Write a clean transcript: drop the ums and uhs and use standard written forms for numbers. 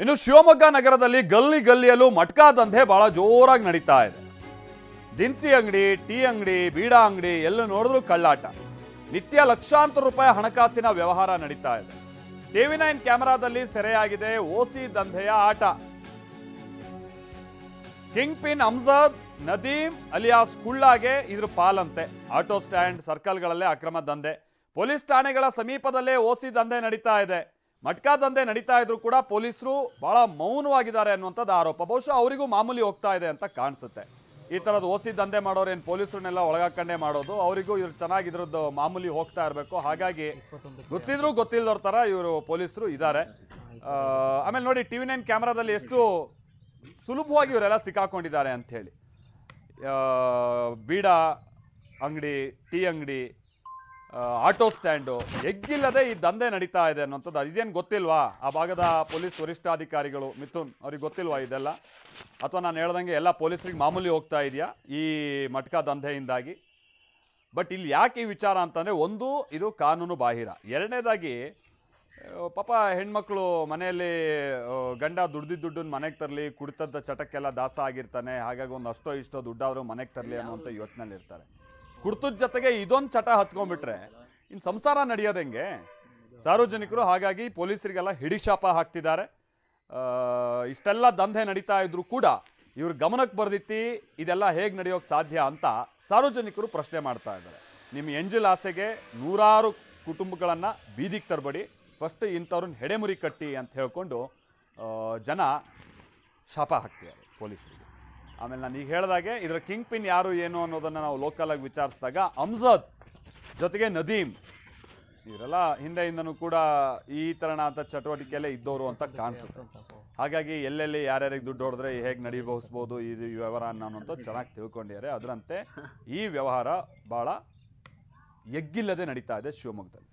ಇನ್ನು ಶಿವಮೊಗ್ಗ ನಗರದಲ್ಲಿ ಗಲ್ಲಿ ಗಲ್ಲಿಯಲ್ಲೂ ಮಟ್ಕಾ ದಂಧೆ ಬಹಳ ಜೋರಾಗಿ ನಡೀತಾ ಇದೆ. ದಿನಸಿ ಅಂಗಡಿ, ಟೀ ಅಂಗಡಿ, ಬೀಡಾ ಅಂಗಡಿ ಎಲ್ಲೂ ನೋಡಿದ್ರು ಕಳ್ಳಾಟ. ನಿತ್ಯ ಲಕ್ಷಾಂತರ ರೂಪಾಯಿ ಹಣಕಾಸಿನ ವ್ಯವಹಾರ ನಡೀತಾ ಇದೆ. TV9 ಕ್ಯಾಮೆರಾದಲ್ಲಿ ಸೆರೆಯಾಗಿದೆ ಓಸಿ ದಂಧೆಯ ಆಟ. King pin Amjad Nadeem alias ಕುಳ್ಳಾಗೆ ಇದ್ರ ಪಾಲಂತೆ. ಆಟೋ ಸ್ಟ್ಯಾಂಡ್, ಸರ್ಕಲ್ಗಳಲ್ಲೇ ಅಕ್ರಮ ದಂಧೆ. ಪೊಲೀಸ್ ಠಾಣೆಗಳ ಸಮೀಪದಲ್ಲೇ ಓಸಿ ದಂಧೆ ನಡೀತಾ ಇದೆ. ಮಟ್ಕಾ ದಂಧೆ ನಡೀತಾ ಇದ್ರು ಕೂಡ ಪೊಲೀಸರು ಬಹಳ ಮೌನವಾಗಿದ್ದಾರೆ ಅನ್ನುವಂಥದ್ದು ಆರೋಪ. ಬಹುಶಃ ಅವರಿಗೂ ಮಾಮೂಲಿ ಹೋಗ್ತಾ ಇದೆ ಅಂತ ಕಾಣಿಸುತ್ತೆ. ಈ ಥರದ್ದು ಓಸಿ ದಂಧೆ ಮಾಡೋರು ಏನು ಪೊಲೀಸರನ್ನೆಲ್ಲ ಒಳಗಾಕೊಂಡೇ ಮಾಡೋದು, ಅವರಿಗೂ ಇವ್ರು ಚೆನ್ನಾಗಿ ಇದ್ರದ್ದು ಮಾಮೂಲಿ ಹೋಗ್ತಾ ಇರಬೇಕು. ಹಾಗಾಗಿ ಗೊತ್ತಿದ್ರು ಗೊತ್ತಿಲ್ಲದವ್ರ ಥರ ಇವರು ಪೊಲೀಸರು ಇದ್ದಾರೆ. ಆಮೇಲೆ ನೋಡಿ TV9 ಕ್ಯಾಮ್ರಾದಲ್ಲಿ ಎಷ್ಟು ಸುಲಭವಾಗಿ ಇವರೆಲ್ಲ ಸಿಕ್ಕಾಕೊಂಡಿದ್ದಾರೆ ಅಂಥೇಳಿ. ಬೀಡಾ ಅಂಗಡಿ, ಟೀ ಅಂಗಡಿ, ಆಟೋ ಸ್ಟ್ಯಾಂಡು ಎಗ್ಗಿಲ್ಲದೆ ಈ ದಂಧೆ ನಡೀತಾ ಇದೆ ಅನ್ನೋಂಥದ್ದು. ಇದೇನು ಗೊತ್ತಿಲ್ವಾ ಆ ಭಾಗದ ಪೊಲೀಸ್ ವರಿಷ್ಠಾಧಿಕಾರಿಗಳು ಮಿಥುನ್ ಅವ್ರಿಗೆ ಗೊತ್ತಿಲ್ವಾ ಇದೆಲ್ಲ? ಅಥವಾ ನಾನು ಹೇಳ್ದಂಗೆ ಎಲ್ಲ ಪೊಲೀಸರಿಗೆ ಮಾಮೂಲಿ ಹೋಗ್ತಾ ಇದೆಯಾ ಈ ಮಟ್ಕಾ ದಂಧೆಯಿಂದಾಗಿ? ಬಟ್ ಇಲ್ಲಿ ಯಾಕೆ ಈ ವಿಚಾರ ಅಂತಂದರೆ, ಒಂದು ಇದು ಕಾನೂನು ಬಾಹಿರ. ಎರಡನೇದಾಗಿ ಪಾಪ ಹೆಣ್ಮಕ್ಳು ಮನೆಯಲ್ಲಿ ಗಂಡ ದುಡ್ಡನ್ನು ಮನೆಗೆ ತರಲಿ, ಕುಡಿತದ ಚಟಕ್ಕೆಲ್ಲ ದಾಸ ಆಗಿರ್ತಾನೆ. ಹಾಗಾಗಿ ಒಂದು ಅಷ್ಟೋ ಇಷ್ಟೋ ದುಡ್ಡಾದರೂ ಮನೆಗೆ ತರಲಿ ಅನ್ನೋಂಥ ಯೋಚನೆಯಲ್ಲಿ ಇರ್ತಾರೆ. ಕುಡ್ತದ ಜೊತೆಗೆ ಇದೊಂದು ಚಟ ಹತ್ಕೊಂಡ್ಬಿಟ್ರೆ ಇನ್ನು ಸಂಸಾರ ನಡೆಯೋದು ಹೆಂಗೆ? ಸಾರ್ವಜನಿಕರು ಹಾಗಾಗಿ ಪೊಲೀಸರಿಗೆಲ್ಲ ಹಿಡಿಶಾಪ ಹಾಕ್ತಿದ್ದಾರೆ. ಇಷ್ಟೆಲ್ಲ ದಂಧೆ ನಡೀತಾ ಇದ್ರು ಕೂಡ ಇವ್ರ ಗಮನಕ್ಕೆ ಬರ್ದಿತ್ತಿ ಇದೆಲ್ಲ ಹೇಗೆ ನಡೆಯೋಕ್ಕೆ ಸಾಧ್ಯ ಅಂತ ಸಾರ್ವಜನಿಕರು ಪ್ರಶ್ನೆ ಮಾಡ್ತಾ ಇದ್ದಾರೆ. ನಿಮ್ಮ ಎಂಜಲ್ ಆಸೆಗೆ ನೂರಾರು ಕುಟುಂಬಗಳನ್ನು ಬೀದಿಗೆ ತರಬೇಡಿ, ಫಸ್ಟ್ ಇಂಥವ್ರನ್ನ ಹೆಡೆಮುರಿ ಕಟ್ಟಿ ಅಂತ ಹೇಳ್ಕೊಂಡು ಜನ ಶಾಪ ಹಾಕ್ತಿದ್ದಾರೆ ಪೊಲೀಸರಿಗೆ. ಆಮೇಲೆ ನಾನು ಈಗ ಹೇಳಿದಾಗೆ ಇದರ ಕಿಂಗ್ ಪಿನ್ ಯಾರು ಏನು ಅನ್ನೋದನ್ನು ನಾವು ಲೋಕಲಾಗಿ ವಿಚಾರಿಸಿದಾಗ ಅಮ್ಜದ್ ಜೊತೆಗೆ ನದೀಮ್ ಇವರೆಲ್ಲ ಹಿಂದೆಯಿಂದನೂ ಕೂಡ ಈ ಥರನಾದ ಚಟುವಟಿಕೆಯಲ್ಲೇ ಇದ್ದವರು ಅಂತ ಕಾಣಿಸುತ್ತೆ. ಹಾಗಾಗಿ ಎಲ್ಲೆಲ್ಲಿ ಯಾರ್ಯಾರಿಗೆ ದುಡ್ಡು ಹೊಡೆದ್ರೆ ಹೇಗೆ ನಡಿಬಹುಸ್ಬೋದು ಈ ವ್ಯವಹಾರ ಅನ್ನೋಂಥದ್ದು ಚೆನ್ನಾಗಿ ತಿಳ್ಕೊಂಡಿದ್ದಾರೆ. ಅದರಂತೆ ಈ ವ್ಯವಹಾರ ಭಾಳ ಎಗ್ಗಿಲ್ಲದೆ ನಡೀತಾ ಇದೆ ಶಿವಮೊಗ್ಗದಲ್ಲಿ.